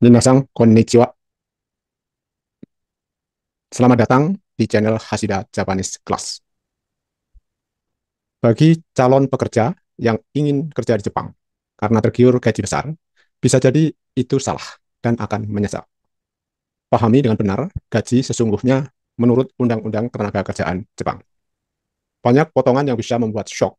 Minasang konnichiwa. Selamat datang di channel Hashida Japanese Class. Bagi calon pekerja yang ingin kerja di Jepang karena tergiur gaji besar, bisa jadi itu salah dan akan menyesal. Pahami dengan benar gaji sesungguhnya menurut Undang-Undang Ketenagakerjaan Jepang. Banyak potongan yang bisa membuat shock.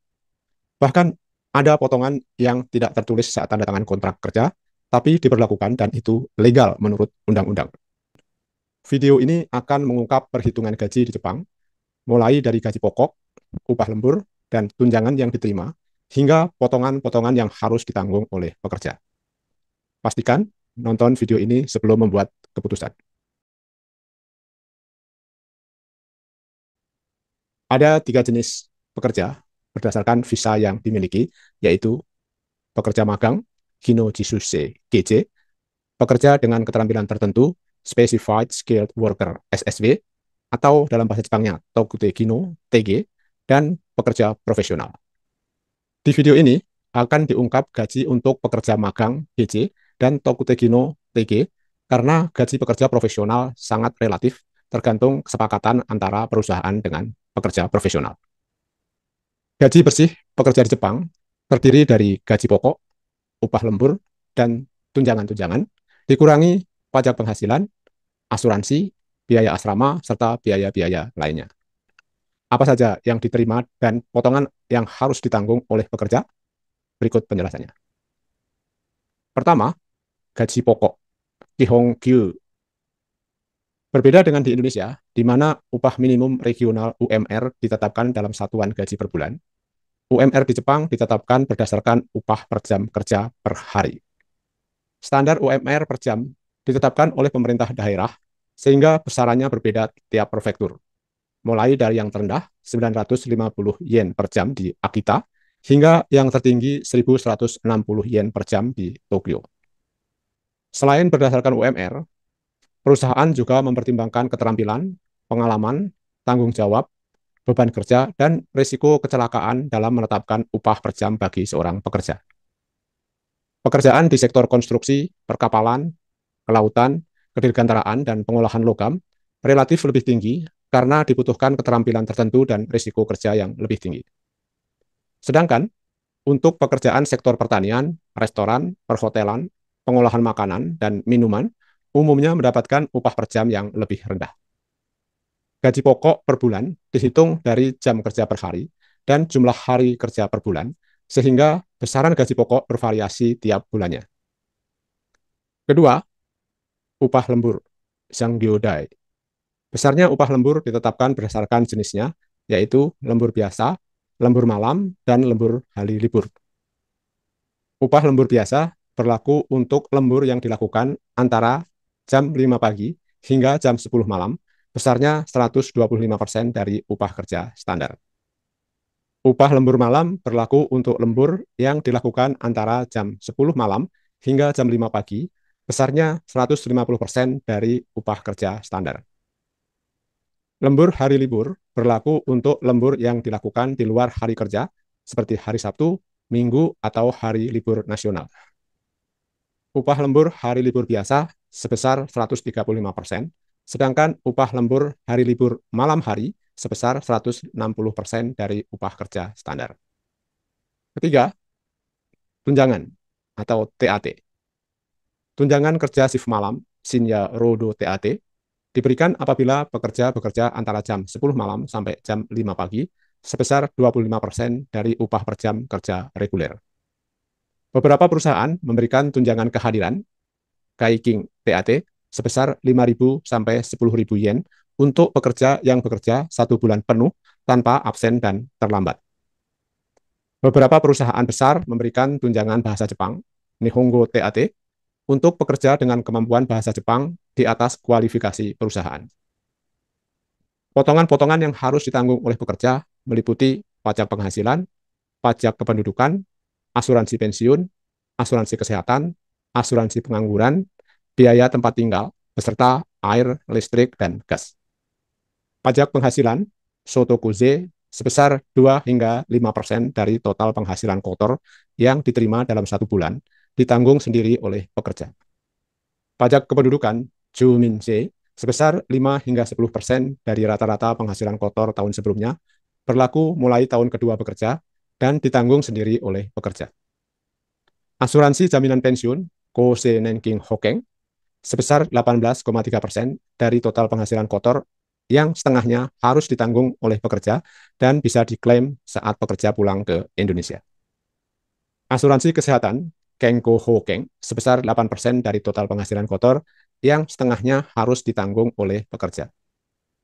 Bahkan ada potongan yang tidak tertulis saat tanda tangan kontrak kerja, tapi diberlakukan dan itu legal menurut undang-undang. Video ini akan mengungkap perhitungan gaji di Jepang, mulai dari gaji pokok, upah lembur, dan tunjangan yang diterima, hingga potongan-potongan yang harus ditanggung oleh pekerja. Pastikan nonton video ini sebelum membuat keputusan. Ada 3 jenis pekerja berdasarkan visa yang dimiliki, yaitu pekerja magang, Hino Jisuse GJ, pekerja dengan keterampilan tertentu, Specified Skilled Worker SSW, atau dalam bahasa Jepangnya Tokute Kino TG, dan pekerja profesional. Di video ini akan diungkap gaji untuk pekerja magang GJ dan Tokute Kino TG karena gaji pekerja profesional sangat relatif tergantung kesepakatan antara perusahaan dengan pekerja profesional. Gaji bersih pekerja di Jepang terdiri dari gaji pokok, upah lembur, dan tunjangan-tunjangan, dikurangi pajak penghasilan, asuransi, biaya asrama, serta biaya-biaya lainnya. Apa saja yang diterima dan potongan yang harus ditanggung oleh pekerja? Berikut penjelasannya. Pertama, gaji pokok, Kihongkyu. Berbeda dengan di Indonesia, di mana upah minimum regional UMR ditetapkan dalam satuan gaji per bulan, UMR di Jepang ditetapkan berdasarkan upah per jam kerja per hari. Standar UMR per jam ditetapkan oleh pemerintah daerah, sehingga besarannya berbeda tiap prefektur. Mulai dari yang terendah 950 yen per jam di Akita, hingga yang tertinggi 1160 yen per jam di Tokyo. Selain berdasarkan UMR, perusahaan juga mempertimbangkan keterampilan, pengalaman, tanggung jawab, beban kerja, dan risiko kecelakaan dalam menetapkan upah per jam bagi seorang pekerja. Pekerjaan di sektor konstruksi, perkapalan, kelautan, kedirgantaraan, dan pengolahan logam relatif lebih tinggi karena dibutuhkan keterampilan tertentu dan risiko kerja yang lebih tinggi. Sedangkan untuk pekerjaan sektor pertanian, restoran, perhotelan, pengolahan makanan, dan minuman umumnya mendapatkan upah per jam yang lebih rendah. Gaji pokok per bulan dihitung dari jam kerja per hari dan jumlah hari kerja per bulan, sehingga besaran gaji pokok bervariasi tiap bulannya. Kedua, upah lembur, Sangyodai. Besarnya upah lembur ditetapkan berdasarkan jenisnya, yaitu lembur biasa, lembur malam, dan lembur hari libur. Upah lembur biasa berlaku untuk lembur yang dilakukan antara jam 5 pagi hingga jam 10 malam, besarnya 125% dari upah kerja standar. Upah lembur malam berlaku untuk lembur yang dilakukan antara jam 10 malam hingga jam 5 pagi, besarnya 150% dari upah kerja standar. Lembur hari libur berlaku untuk lembur yang dilakukan di luar hari kerja, seperti hari Sabtu, Minggu, atau hari libur nasional. Upah lembur hari libur biasa sebesar 135%, sedangkan upah lembur hari libur malam hari sebesar 160% dari upah kerja standar. Ketiga, tunjangan atau TAT. Tunjangan kerja shift malam, Shinya Rodo TAT, diberikan apabila pekerja bekerja antara jam 10 malam sampai jam 5 pagi sebesar 25% dari upah per jam kerja reguler. Beberapa perusahaan memberikan tunjangan kehadiran, Kaiking TAT, sebesar 5.000 sampai 10.000 yen untuk pekerja yang bekerja 1 bulan penuh tanpa absen dan terlambat. Beberapa perusahaan besar memberikan tunjangan bahasa Jepang, Nihongo TAT, untuk pekerja dengan kemampuan bahasa Jepang di atas kualifikasi perusahaan. Potongan-potongan yang harus ditanggung oleh pekerja meliputi pajak penghasilan, pajak kependudukan, asuransi pensiun, asuransi kesehatan, asuransi pengangguran, biaya tempat tinggal, beserta air, listrik, dan gas. Pajak penghasilan, Sotokuze, sebesar 2 hingga 5% dari total penghasilan kotor yang diterima dalam 1 bulan, ditanggung sendiri oleh pekerja. Pajak kependudukan Juminse sebesar 5 hingga 10% dari rata-rata penghasilan kotor tahun sebelumnya, berlaku mulai tahun kedua bekerja dan ditanggung sendiri oleh pekerja. Asuransi jaminan pensiun Kose Nenking Hokeng sebesar 18,3% dari total penghasilan kotor yang setengahnya harus ditanggung oleh pekerja dan bisa diklaim saat pekerja pulang ke Indonesia. Asuransi kesehatan Kengko Hokeng sebesar 8% dari total penghasilan kotor yang setengahnya harus ditanggung oleh pekerja.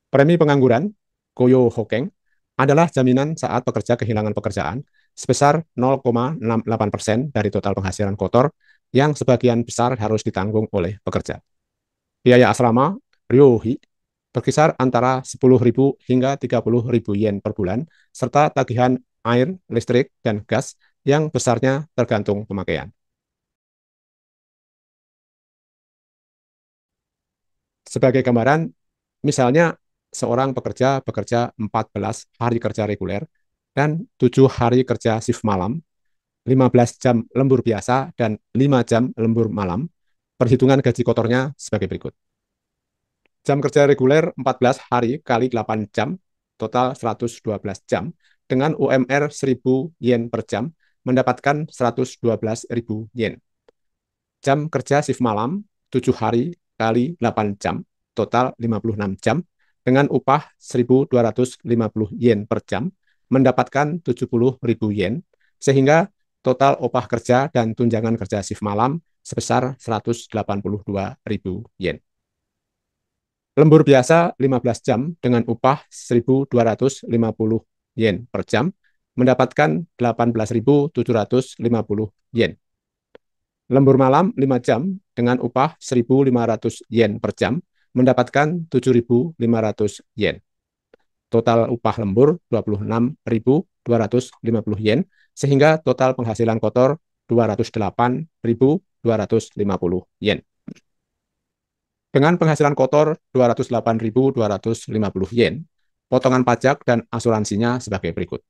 Premi pengangguran Koyo Hokeng adalah jaminan saat pekerja kehilangan pekerjaan sebesar 0,68% dari total penghasilan kotor yang sebagian besar harus ditanggung oleh pekerja. Biaya asrama Ryohi berkisar antara 10.000 hingga 30.000 yen per bulan, serta tagihan air, listrik, dan gas yang besarnya tergantung pemakaian. Sebagai gambaran, misalnya seorang pekerja bekerja 14 hari kerja reguler dan 7 hari kerja shift malam, 15 jam lembur biasa, dan 5 jam lembur malam. Perhitungan gaji kotornya sebagai berikut. Jam kerja reguler 14 hari kali 8 jam, total 112 jam, dengan UMR 1.000 yen per jam, mendapatkan 112.000 yen. Jam kerja shift malam 7 hari kali 8 jam, total 56 jam, dengan upah 1.250 yen per jam, mendapatkan 70.000 yen, sehingga total upah kerja dan tunjangan kerja shift malam sebesar 182.000 yen. Lembur biasa 15 jam dengan upah 1.250 yen per jam, mendapatkan 18.750 yen. Lembur malam 5 jam dengan upah 1.500 yen per jam, mendapatkan 7.500 yen. Total upah lembur 26.250 yen, sehingga total penghasilan kotor 208.250 yen. Dengan penghasilan kotor 208.250 yen, potongan pajak dan asuransinya sebagai berikut.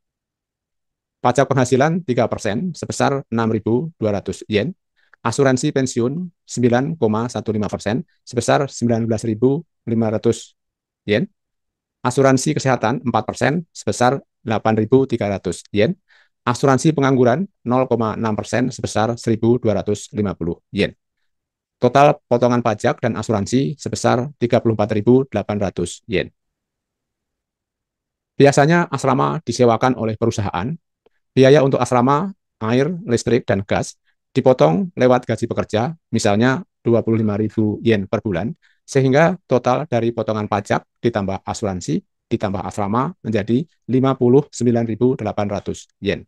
Pajak penghasilan 3% sebesar 6.200 yen, asuransi pensiun 9,15% sebesar 19.500 yen, asuransi kesehatan 4% sebesar 8.300 yen, asuransi pengangguran 0,6% sebesar 1.250 yen. Total potongan pajak dan asuransi sebesar 34.800 yen. Biasanya asrama disewakan oleh perusahaan. Biaya untuk asrama, air, listrik, dan gas dipotong lewat gaji pekerja, misalnya 25.000 yen per bulan, sehingga total dari potongan pajak ditambah asuransi ditambah asrama menjadi 59.800 yen.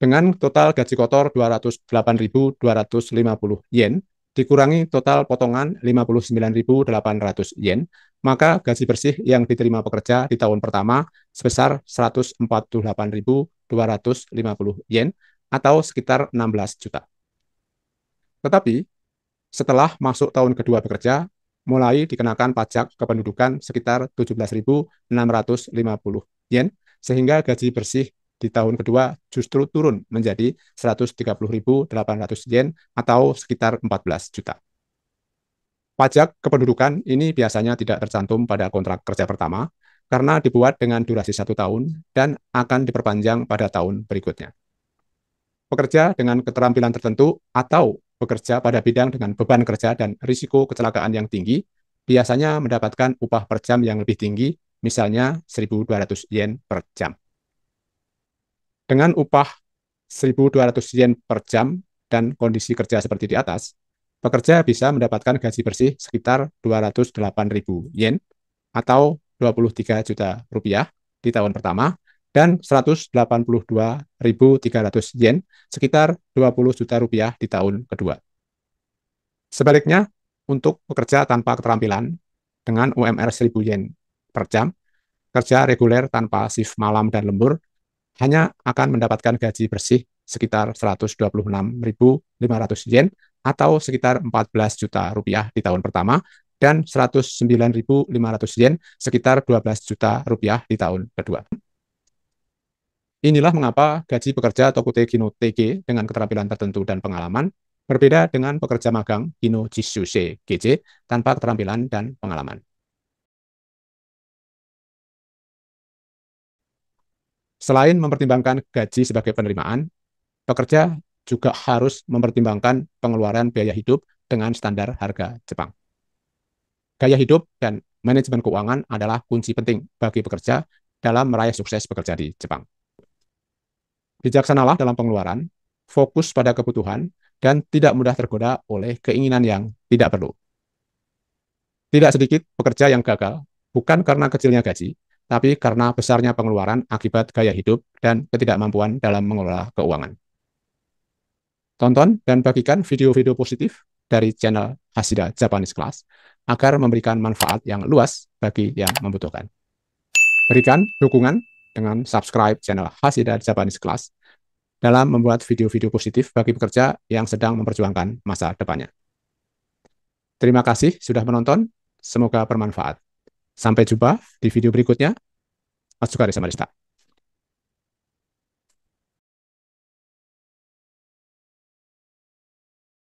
Dengan total gaji kotor 208.250 yen, dikurangi total potongan 59.800 yen, maka gaji bersih yang diterima pekerja di tahun pertama sebesar 148.250 yen atau sekitar 16 juta. Tetapi, setelah masuk tahun kedua bekerja, mulai dikenakan pajak kependudukan sekitar 17.650 yen, sehingga gaji bersih di tahun kedua justru turun menjadi 130.800 yen atau sekitar 14 juta. Pajak kependudukan ini biasanya tidak tercantum pada kontrak kerja pertama karena dibuat dengan durasi 1 tahun dan akan diperpanjang pada tahun berikutnya. Pekerja dengan keterampilan tertentu atau bekerja pada bidang dengan beban kerja dan risiko kecelakaan yang tinggi biasanya mendapatkan upah per jam yang lebih tinggi, misalnya 1.200 yen per jam. Dengan upah 1.200 yen per jam dan kondisi kerja seperti di atas, pekerja bisa mendapatkan gaji bersih sekitar 208.000 yen atau 23 juta rupiah di tahun pertama dan 182.300 yen sekitar 20 juta rupiah di tahun kedua. Sebaliknya, untuk pekerja tanpa keterampilan dengan UMR 1.000 yen per jam, kerja reguler tanpa shift malam dan lembur hanya akan mendapatkan gaji bersih sekitar 126.500 yen atau sekitar 14 juta rupiah di tahun pertama dan 109.500 yen sekitar 12 juta rupiah di tahun kedua. Inilah mengapa gaji pekerja Tokuteki no Teike dengan keterampilan tertentu dan pengalaman Berbeda dengan pekerja magang Hino Jisuse GJ tanpa keterampilan dan pengalaman. Selain mempertimbangkan gaji sebagai penerimaan, pekerja juga harus mempertimbangkan pengeluaran biaya hidup dengan standar harga Jepang. Gaya hidup dan manajemen keuangan adalah kunci penting bagi pekerja dalam meraih sukses bekerja di Jepang. Bijaksanalah dalam pengeluaran, fokus pada kebutuhan, dan tidak mudah tergoda oleh keinginan yang tidak perlu. Tidak sedikit pekerja yang gagal, bukan karena kecilnya gaji, tapi karena besarnya pengeluaran akibat gaya hidup dan ketidakmampuan dalam mengelola keuangan. Tonton dan bagikan video-video positif dari channel Hashida Japanese Class agar memberikan manfaat yang luas bagi yang membutuhkan. Berikan dukungan dengan subscribe channel Hashida Japanese Class dalam membuat video-video positif bagi pekerja yang sedang memperjuangkan masa depannya. Terima kasih sudah menonton, semoga bermanfaat. Sampai jumpa di video berikutnya. Atsukare sama deshita.